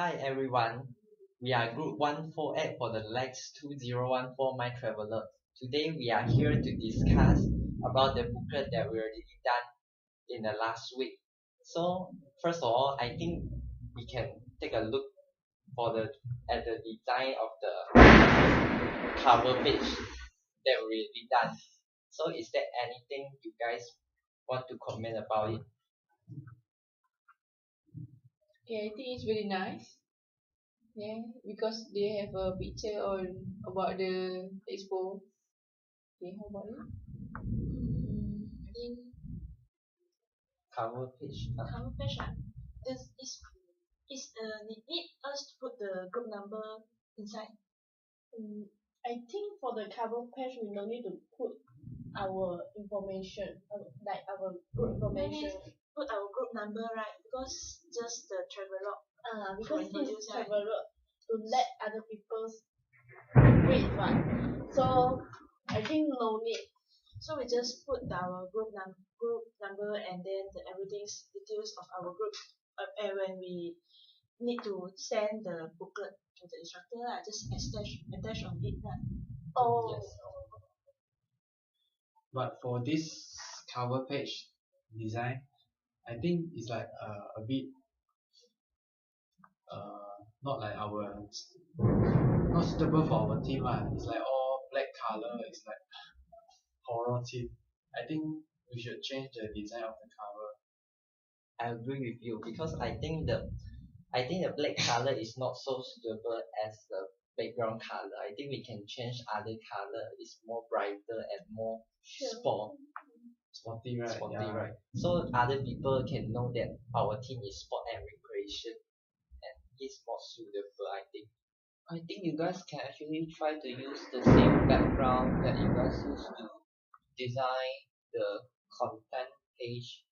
Hi everyone, we are Group 148 for the LAX 2014 My Travelogue. Today we are here to discuss about the booklet that we already done in the last week. So first of all, I think we can take a look at the design of the cover page that we already done. So is there anything you guys want to comment about it? Okay, I think it's very nice. Yeah, because they have a picture on about the expo. Okay, how about you? I think Cover page. cover page they need us to put the group number inside. I think for the cover page, we don't need to put our information, like our group information. Put our group number, right? Because just the travelogue. Because introduce, it's right? traveler to let other people read, right? So I think no need. So we just put our group number and then everything's details of our group. And when we need to send the booklet to the instructor, just attach on it, right? Oh, Yes. But for this cover page design, I think it's like a bit not like our not suitable for our theme lah. It's like all black color. It's like horror theme. I think we should change the design of the cover. I agree with you because I think the black color is not so suitable as the background color. I think we can change other color. It's more brighter and more Sporty, right? sporty, Yeah. right? So other people can know that our team is sport and recreation, and it's more suitable. I think you guys can actually try to use the same background that you guys used to design the content page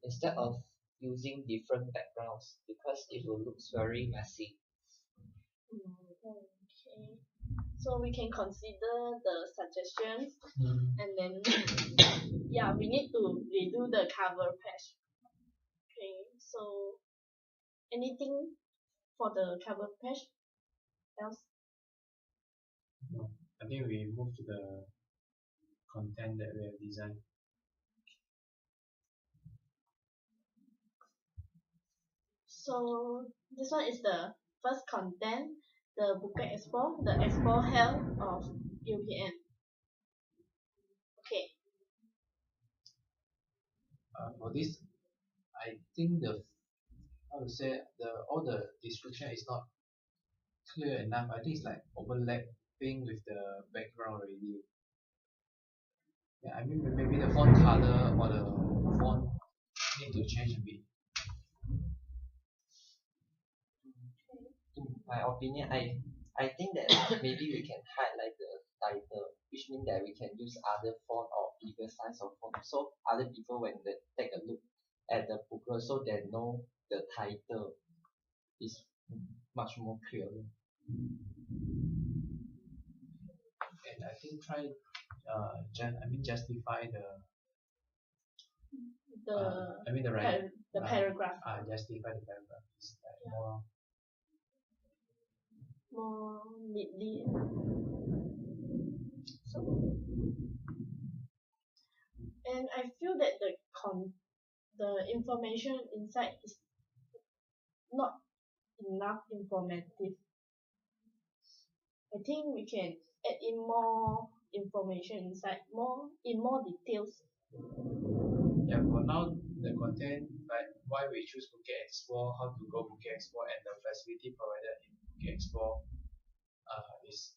instead of using different backgrounds because it will look very messy. Okay. So we can consider the suggestions and then yeah, we need to redo the cover page. Okay, so anything for the cover page else? No, I think we move to the content that we have designed. So this one is the first content, the Bukit Expo, the expo held of UPN. Okay, For this, I think the how to say all the description is not clear enough. I think it's like overlapping with the background already. Yeah, I mean maybe the font color or the font need to change a bit. In my opinion, I think that maybe we can highlight the title, which means that we can use other font or bigger size of font, so other people when they take a look at the booklet, so they know the title is much more clear. And I think try justify the I mean the right the paragraph justify the paragraph. It's like more more neatly. So, and I feel that the information inside is not enough informative. I think we can add in more information inside, more details. yeah. For now, the content like why we choose Bukit Expo, how to go Bukit Expo, and the facility provided in Bukit Expo is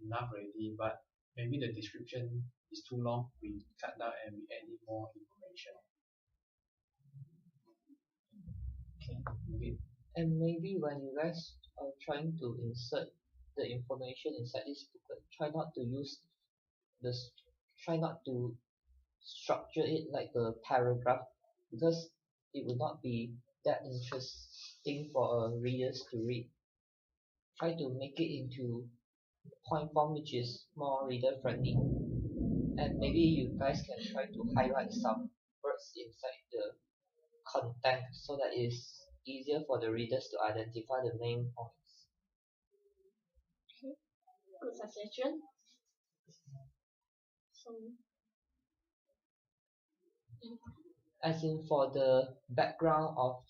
enough already. But maybe the description is too long. We cut down and we add in more information. Okay. And maybe when you guys are trying to insert the information inside this booklet, this try not to structure it like a paragraph because it will not be that interesting for readers to read. Try to make it into point form which is more reader friendly, and maybe you guys can try to highlight some words inside the content so that is easier for the readers to identify the main points. Good suggestion. So As in for the background of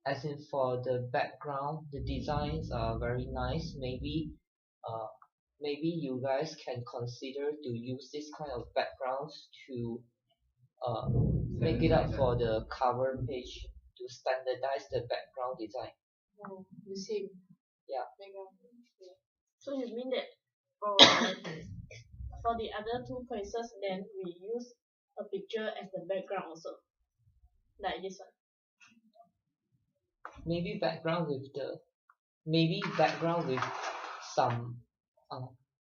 as in for the background, the designs are very nice. Uh, maybe you guys can consider to use this kind of backgrounds to make it up for the cover page to standardize the background design. Oh, the same. Yeah. Background. Yeah. so you mean that for for the other two places then we use a picture as the background also. Like this one. Maybe background with some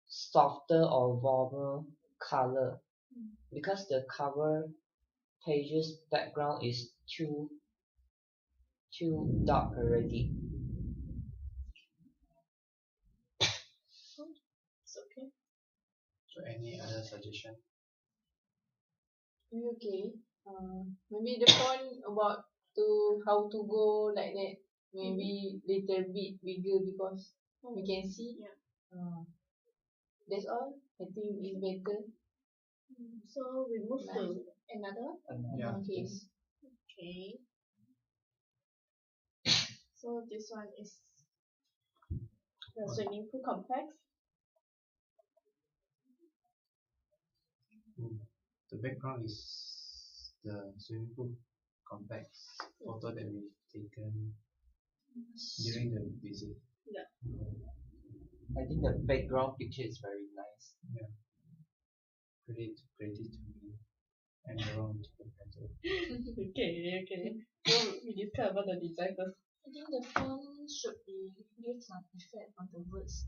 softer or warmer color because the cover page's background is too dark already. It's okay. So any other suggestion? Okay. Maybe the font about to how to go like that. Maybe little bit bigger because we can see. Yeah. That's all. I think it's better. So we move Nice. to another. Yeah. Okay. Okay. So this one is the swimming pool complex. The background is the swimming pool complex photo that we've taken during the visit. I think the background picture is very nice. Credit to me and around the pencil. Okay. So we discuss about the design first. I think the font should be give some effect on the words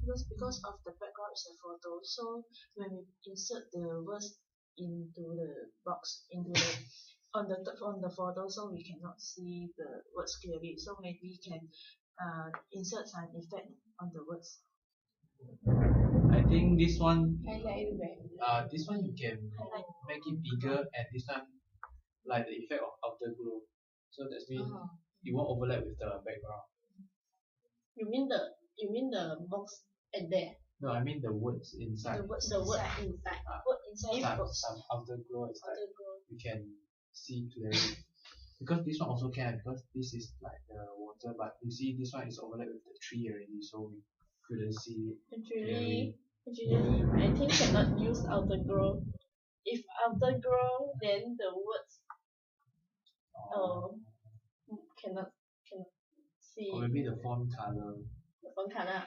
because of the background is a photo. So when we insert the words into the box on the photo, so we cannot see the words clearly. So maybe we can insert some effect on the words. I think this one Highlight red. this one you can make it bigger and this one like the effect of afterglow. So that means it won't overlap with the background. You mean the box at there? No, I mean the words inside. The words The word inside. inside. Word inside the box. Some afterglow is like Afterglow. you can see clearly. Because this one also can because this is like the water, but you see this one is overlapped with the tree already, so we couldn't see it clearly. Actually, I think cannot use afterglow. If afterglow, then the words cannot see Or maybe the font color. the font color.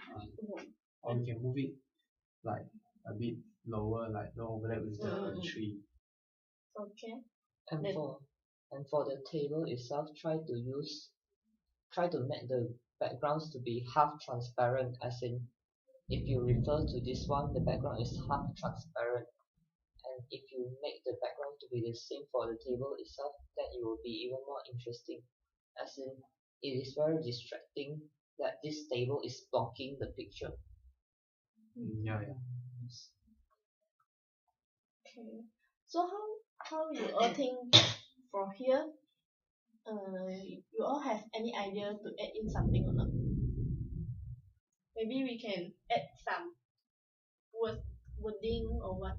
Or we can move it like a bit lower, like don't overlap with the tree. Okay. And Then- for the table itself, try to make the backgrounds to be half transparent, as in if you refer to this one, the background is half transparent. And if you make the background to be the same for the table itself, then it will be even more interesting. As in, it is very distracting that this table is blocking the picture. Yeah. Okay. So how you all think from here? You all have any idea to add in something or not? Maybe we can add some wording or what?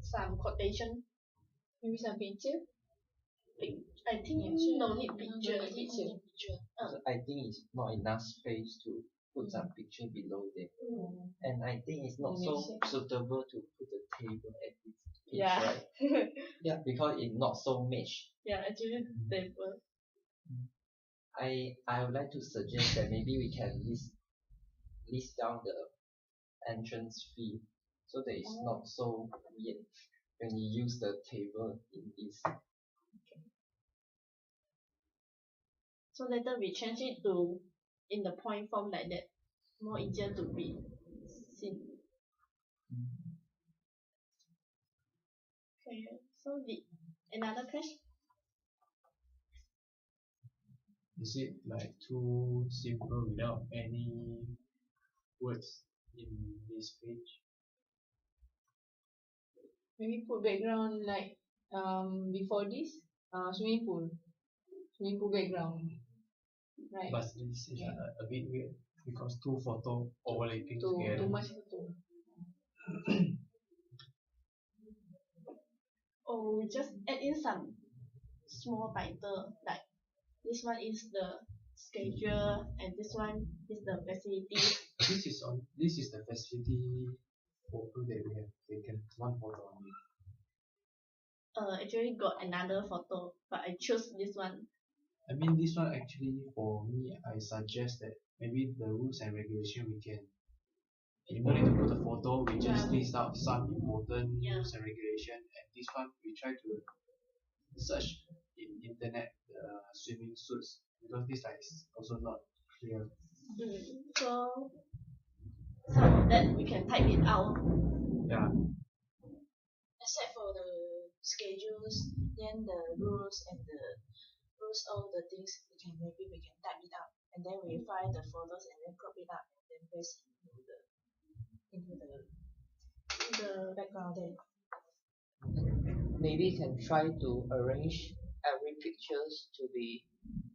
Some quotation. Maybe some picture. I think no need picture. No need picture. So I think it's not enough space to put some picture below there. And I think it's not so suitable to put the table at this pitch, Yeah. right? Yeah, because it's not so matched. Yeah, actually table. I would like to suggest that maybe we can list down the entrance fee so that it's not so weird when you use the table in this. So later we change it to in the point form like that. More easier to be seen. Okay. So another question? Is it like too simple without any words in this page? Maybe put background like before this swimming pool background. right? But this is a bit weird because two photo overlapping together. Too much photo. Or we just add in some small title like this one is the schedule and this one is the facilities. This is the facility photo that we have taken. One photo only. Actually got another photo, but I chose this one. I mean, this one actually for me, I suggest that maybe the rules and regulation we can. You no need to put a photo. We just list out some important rules and regulation, and this one we try to search in internet swimming suits because this like is also not clear. So some of that we can type it out. Yeah. Except for the schedules, then the rules and the rules, all the things maybe we can type it out, and then we find the photos and then crop it up and then paste into the background there. Maybe you can try to arrange every pictures to be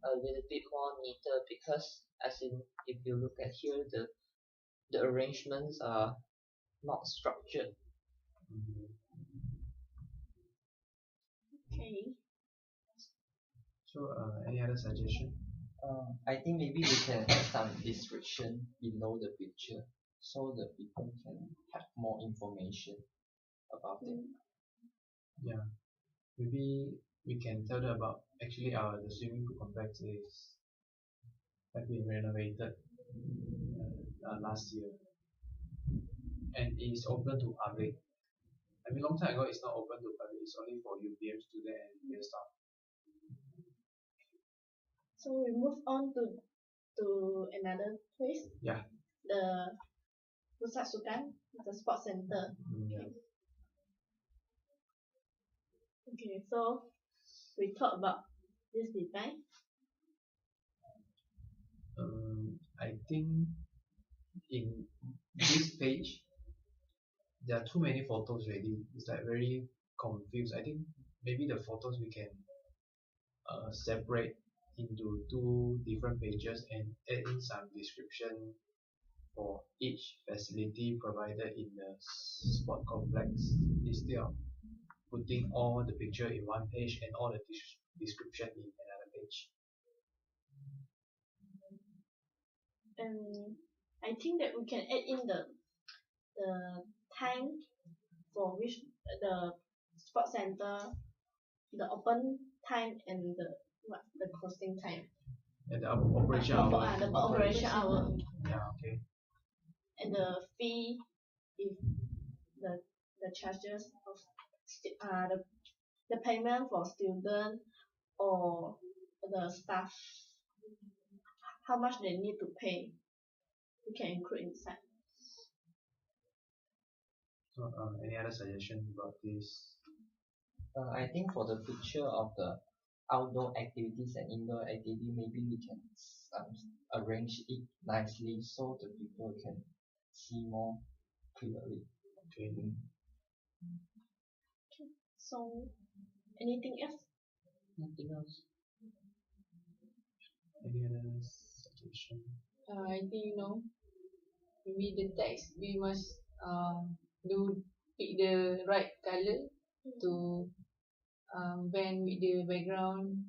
a little bit more neater because as in if you look at here the arrangements are not structured. Okay. So any other suggestion? I think maybe we can add some description below the picture so the people can have more information about it. Yeah. Maybe we can tell them about actually the swimming pool complex is have been renovated last year and is open to public. I mean, long time ago it's not open to public. It's only for UPM student and UPM staff. So we move on to another place. Yeah. The Pusat Sukan, the sports center. Yeah. Okay, so we talk about this design. I think in this page there are too many photos already. It's like very confused. I think maybe the photos we can separate into two different pages and add in some description for each facility provided in the sport complex instead of putting all the picture in one page and all the description in another page. And I think that we can add in the time for which the sports center, the open time and the closing time. And the operation hour. The operation hour. Yeah, okay. And the fee, if the charges of the payment for student or the staff, how much they need to pay, we can include inside. So any other suggestion about this? I think for the picture of the outdoor activities and indoor activity, maybe we can arrange it nicely so the people can see more clearly. Okay. So, anything else? Nothing else. Any other suggestion? I think maybe the text we must pick the right color to blend with the background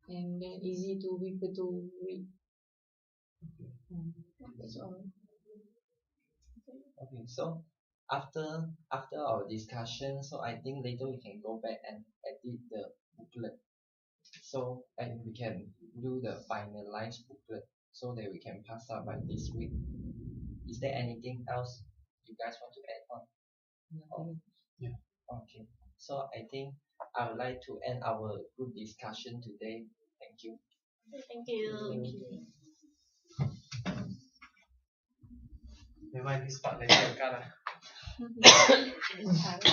and then easy to people to read. That's all. Okay, so after our discussion, so I think later we can go back and edit the booklet. So and we can do the finalized booklet so that we can pass out by this week. Is there anything else you guys want to add on? Oh, yeah. Okay. So I think I would like to end our group discussion today. Thank you. Thank you. Never mind, this part later cut. Thank you.